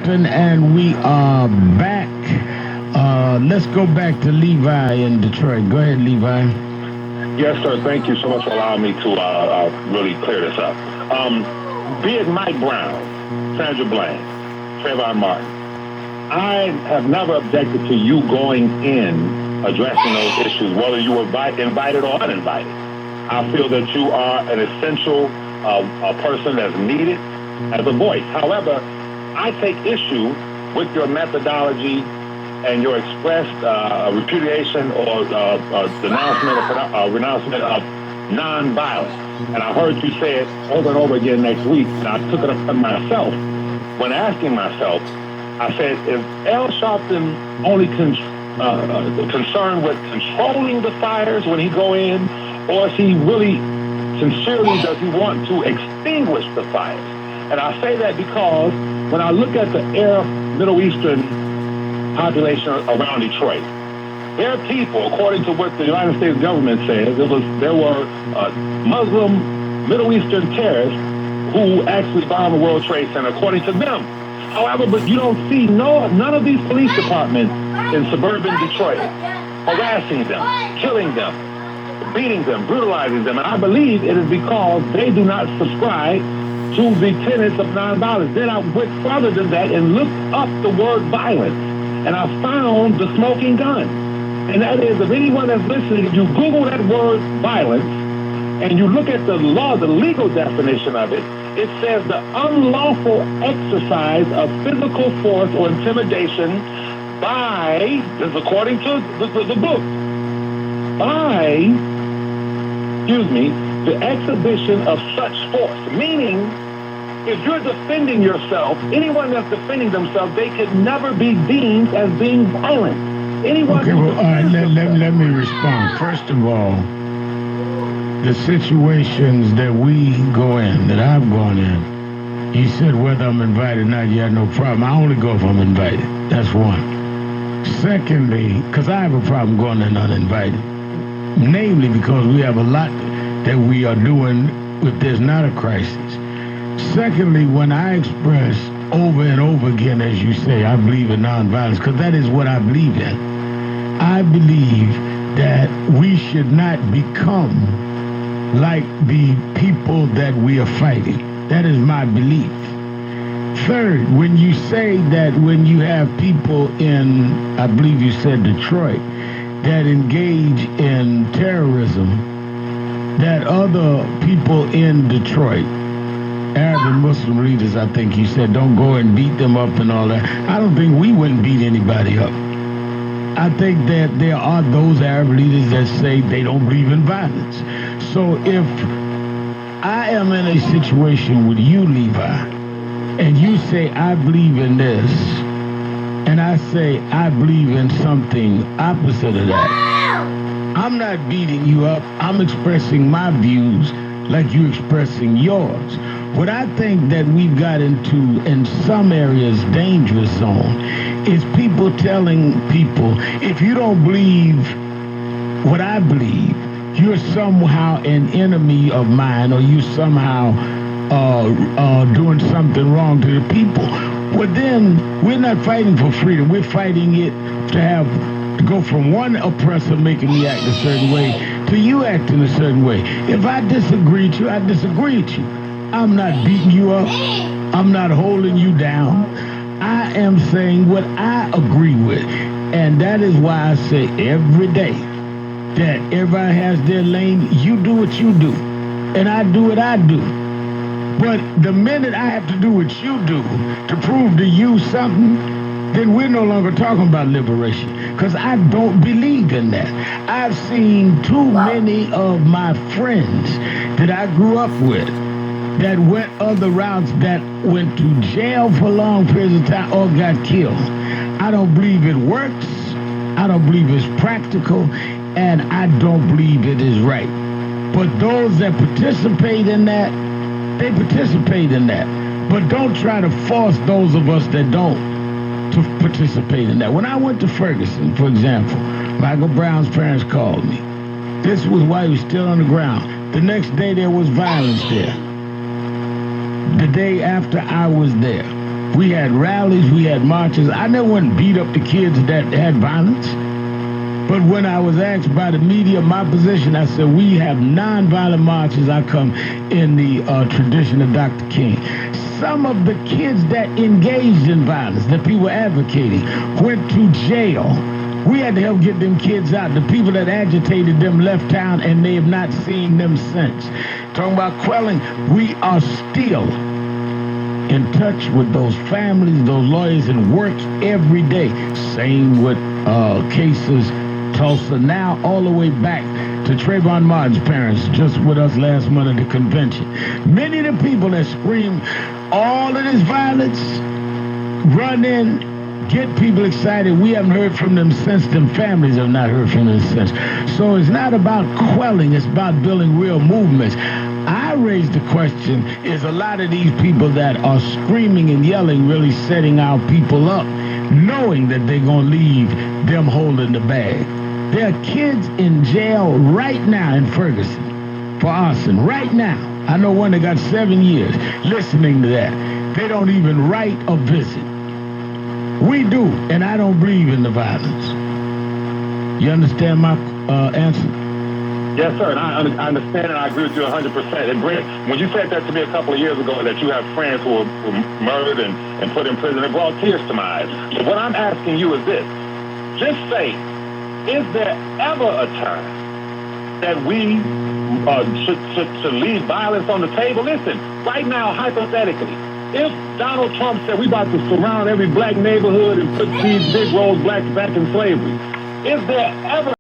Captain, and we are back. Let's go back to Levi in Detroit. Go ahead, Levi. Yes, sir. Thank you so much for allowing me to really clear this up. Um, be it Mike Brown, Sandra Bland, Trayvon Martin, I have never objected to you going in addressing those issues, whether you were invited or uninvited. I feel that you are an essential a person that's needed as a voice. However, I take issue with your methodology and your expressed repudiation or denouncement or renouncement of nonviolence. And I heard you say it over and over again next week, and I took it upon myself when asking myself, I said, is Al Sharpton only concerned with controlling the fires when he go in, or is he really sincerely does he want to extinguish the fires? And I say that because when I look at the Arab Middle Eastern population around Detroit, there are people, according to what the United States government says, there were Muslim Middle Eastern terrorists who actually bombed the World Trade Center, according to them. However, but you don't see none of these police departments in suburban Detroit harassing them, killing them, beating them, brutalizing them. And I believe it is because they do not subscribe to the tenets of nonviolence. Then I went further than that and looked up the word violence, and I found the smoking gun. And that is, if anyone that's listening, if you Google that word violence and you look at the law, the legal definition of it, it says the unlawful exercise of physical force or intimidation by, this is according to the book, by, the exhibition of such force. Meaning, if you're defending yourself, anyone that's defending themselves, they could never be deemed as being violent. Anyone Okay, well, all right, let me respond. First of all, the situations that we go in, that I've gone in, you said whether I'm invited or not, you had no problem. I only go if I'm invited. That's one. Secondly, because I have a problem going in uninvited. Namely, because we have a lot that we are doing if there's not a crisis. Secondly, when I express over and over again, as you say, I believe in nonviolence, because that is what I believe in. I believe that we should not become like the people that we are fighting. That is my belief. Third, when you say that when you have people in, I believe you said Detroit, that engage in terrorism, that other people in Detroit, Arab and Muslim leaders, I think you said, don't go and beat them up and all that. I don't think we wouldn't beat anybody up. I think that there are those Arab leaders that say they don't believe in violence. So if I am in a situation with you, Levi, and you say, I believe in this, and I say, I believe in something opposite of that, I'm not beating you up. I'm expressing my views like you expressing yours. What I think that we've got into, in some areas, dangerous zone, is people telling people, if you don't believe what I believe, you're somehow an enemy of mine, or you somehow doing something wrong to the people. Well, then we're not fighting for freedom. We're fighting it to go from one oppressor making me act a certain way to you acting a certain way. If I disagree with you, I disagree with you. I'm not beating you up. I'm not holding you down. I am saying what I agree with. And that is why I say every day that everybody has their lane. You do what you do, and I do what I do. But the minute I have to do what you do to prove to you something, then we're no longer talking about liberation, because I don't believe in that. I've seen too many of my friends that I grew up with that went other routes, that went to jail for long periods of time or got killed. I don't believe it works. I don't believe it's practical, and I don't believe it is right. But those that participate in that, they participate in that. But don't try to force those of us that don't to participate in that. When I went to Ferguson, for example, Michael Brown's parents called me. This was while he was still on the ground. The next day there was violence there. The day after I was there. We had rallies, we had marches. I never went and beat up the kids that had violence. But when I was asked by the media my position, I said, we have nonviolent marches. I come in the tradition of Dr. King. Some of the kids that engaged in violence, that people advocating, went to jail. We had to help get them kids out. The people that agitated them left town, and they have not seen them since. Talking about quelling, we are still in touch with those families, those lawyers, and work every day. Same with cases, Tulsa, now all the way back to Trayvon Martin's parents, just with us last month at the convention. Many of the people that scream all of this violence, run in, get people excited. We haven't heard from them since. Them families have not heard from them since. So it's not about quelling, it's about building real movements. I raised the question, is a lot of these people that are screaming and yelling really setting our people up, knowing that they're going to leave them holding the bag? There are kids in jail right now in Ferguson for arson, right now. I know one that got 7 years. Listening to that, they don't even write or visit. We do, and I don't believe in the violence. You understand my answer? Yes, sir, and I understand and I agree with you 100%. And Brent, when you said that to me a couple of years ago, that you have friends who were murdered and put in prison, it brought tears to my eyes. So what I'm asking you is this. Just say, is there ever a time that we should leave violence on the table? Listen, right now, hypothetically, if Donald Trump said we about to surround every black neighborhood and put these big rolled blacks back in slavery, is there ever